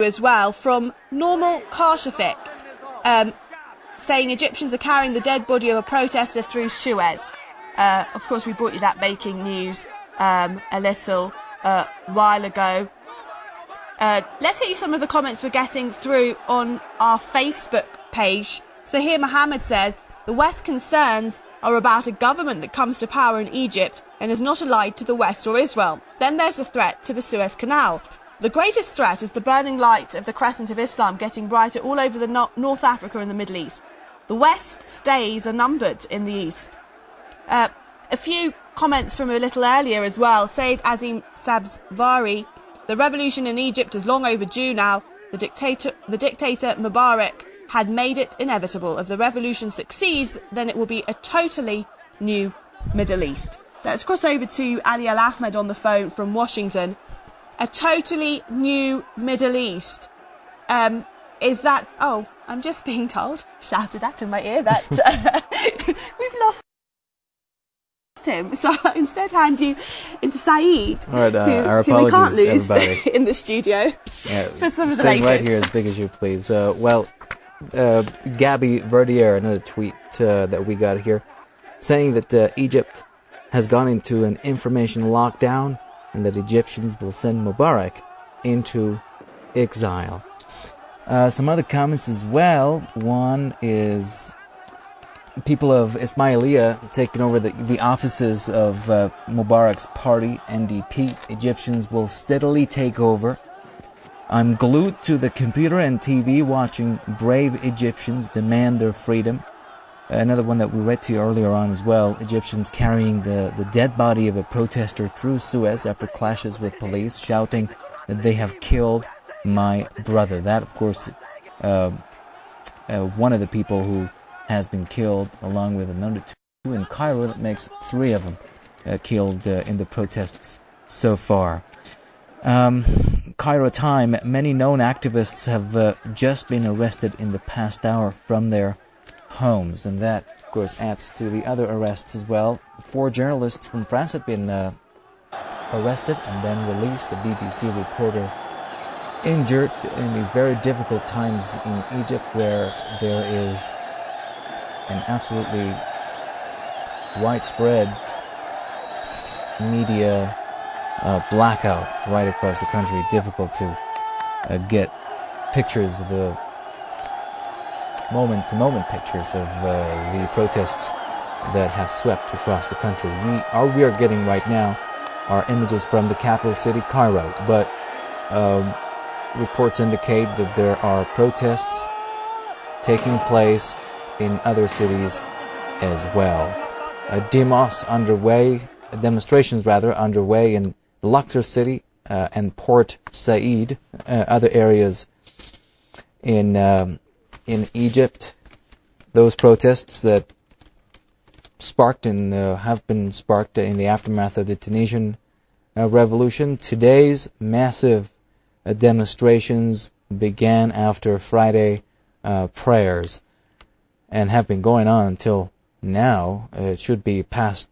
as well from Normal Karshafik, saying Egyptians are carrying the dead body of a protester through Suez. Of course, we brought you that breaking news a little while ago. Let's hit you some of the comments we're getting through on our Facebook page. So here Mohammed says, the West's concerns are about a government that comes to power in Egypt and is not allied to the West or Israel. Then there's the threat to the Suez Canal. The greatest threat is the burning light of the crescent of Islam getting brighter all over the North Africa and the Middle East. The West's days are numbered in the East. A few comments from a little earlier as well. Said Azim Sabzvari, the revolution in Egypt is long overdue now. The dictator Mubarak had made it inevitable. If the revolution succeeds, then it will be a totally new Middle East. Let's cross over to Ali Al Ahmed on the phone from Washington. A totally new Middle East. Is that... Oh, I'm just being told, shouted at in my ear, that we've lost him. So I'll instead hand you into Saeed, all right, our apologies, who we can't lose everybody. in the studio. Yeah, for some of the saying latest. right here, as big as you please. Gabby Verdier, another tweet that we got here, saying that Egypt has gone into an information lockdown and that Egyptians will send Mubarak into exile. Some other comments as well. One is people of Ismailia taking over the offices of Mubarak's party, NDP. Egyptians will steadily take over. I'm glued to the computer and TV watching brave Egyptians demand their freedom. Another one that we read to you earlier on as well. Egyptians carrying the dead body of a protester through Suez after clashes with police, shouting that they have killed my brother. That, of course, one of the people who has been killed, along with another two in Cairo. That makes 3 of them killed in the protests so far. Cairo Time, many known activists have just been arrested in the past hour from their homes, and that, of course, adds to the other arrests as well. 4 journalists from France have been arrested and then released. The BBC reporter injured in these very difficult times in Egypt, where there is an absolutely widespread media blackout right across the country. Difficult to get pictures, the moment-to-moment pictures of the protests that have swept across the country. We are getting right now are images from the capital city, Cairo, but reports indicate that there are protests taking place in other cities as well. Demonstrations underway in Luxor City and Port Said, other areas in Egypt. Those protests that have been sparked in the aftermath of the Tunisian revolution. Today's massive demonstrations began after Friday prayers and have been going on until now. It should be past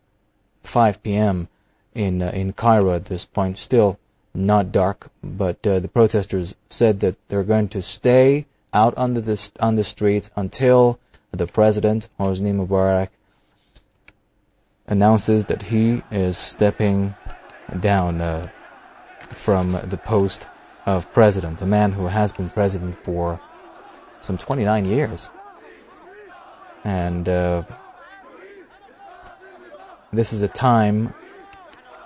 5 p.m. in Cairo at this point. Still not dark, but the protesters said that they're going to stay out on the streets until the president, Hosni Mubarak, announces that he is stepping down from the post of president, a man who has been president for some 29 years. And this is a time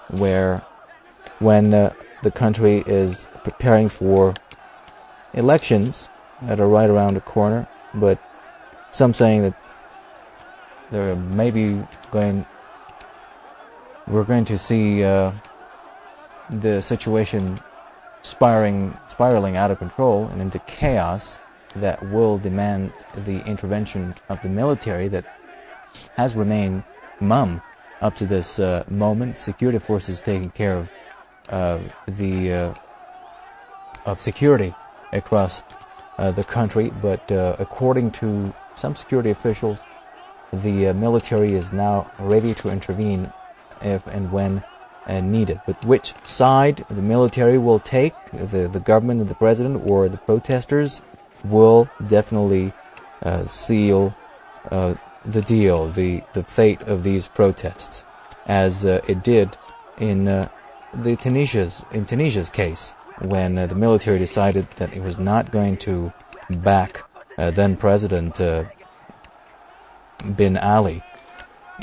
when the country is preparing for elections that are right around the corner, but some saying that we're going to see the situation spiraling out of control and into chaos that will demand the intervention of the military that has remained mum up to this moment. Security forces taking care of security across the country, but according to some security officials, the military is now ready to intervene if and when needed. But which side the military will take, the government and the president, or the protesters, will definitely seal the deal, the fate of these protests, as it did in Tunisia's case, when the military decided that it was not going to back then President Ben Ali,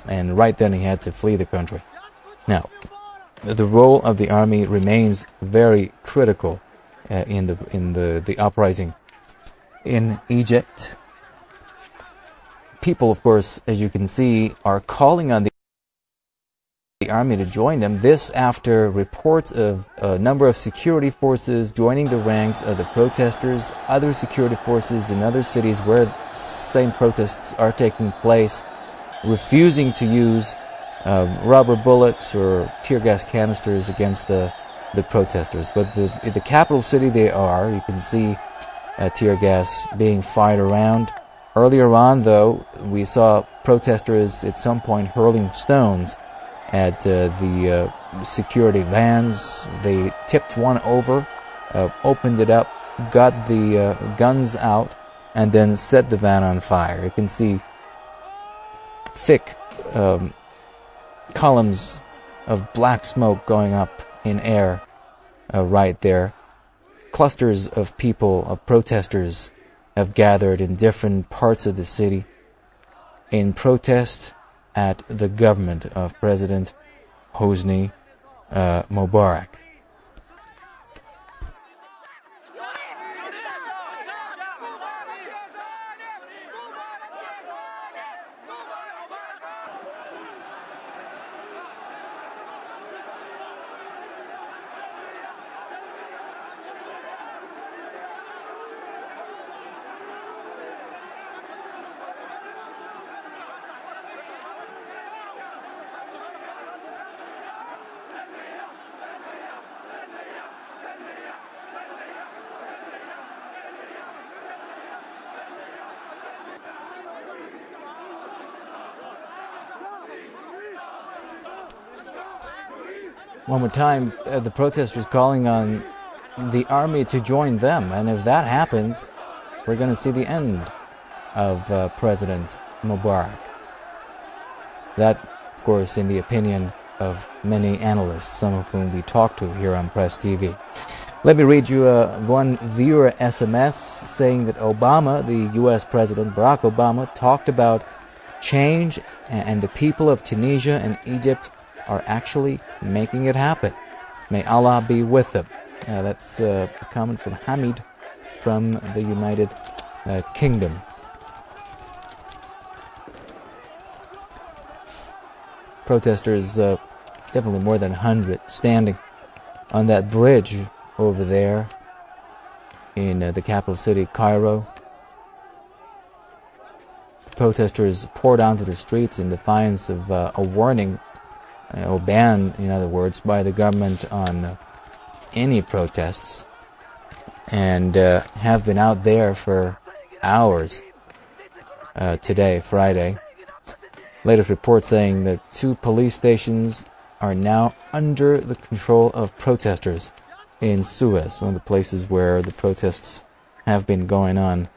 and right then he had to flee the country. Now, the role of the army remains very critical in the uprising in Egypt. People, of course, as you can see, are calling on the army to join them. This after reports of a number of security forces joining the ranks of the protesters, other security forces in other cities where same protests are taking place, refusing to use rubber bullets or tear gas canisters against the protesters. But in the capital city you can see tear gas being fired around. Earlier on, though, we saw protesters at some point hurling stones at the security vans. They tipped one over, opened it up, got the guns out, and then set the van on fire. You can see thick columns of black smoke going up in air right there. Clusters of people, of protesters, have gathered in different parts of the city in protest at the government of President Hosni Mubarak. One more time, the protesters calling on the army to join them, and if that happens, we're going to see the end of President Mubarak. That, of course, in the opinion of many analysts, some of whom we talk to here on Press TV. Let me read you one viewer SMS saying that Obama, the U.S. President Barack Obama, talked about change, and the people of Tunisia and Egypt are actually making it happen. May Allah be with them. That's a comment from Hamid from the United Kingdom. Protesters, definitely more than 100, standing on that bridge over there in the capital city, Cairo. Protesters poured onto the streets in defiance of a warning, or ban, in other words, by the government on any protests, and have been out there for hours today, Friday. Latest report saying that 2 police stations are now under the control of protesters in Suez, one of the places where the protests have been going on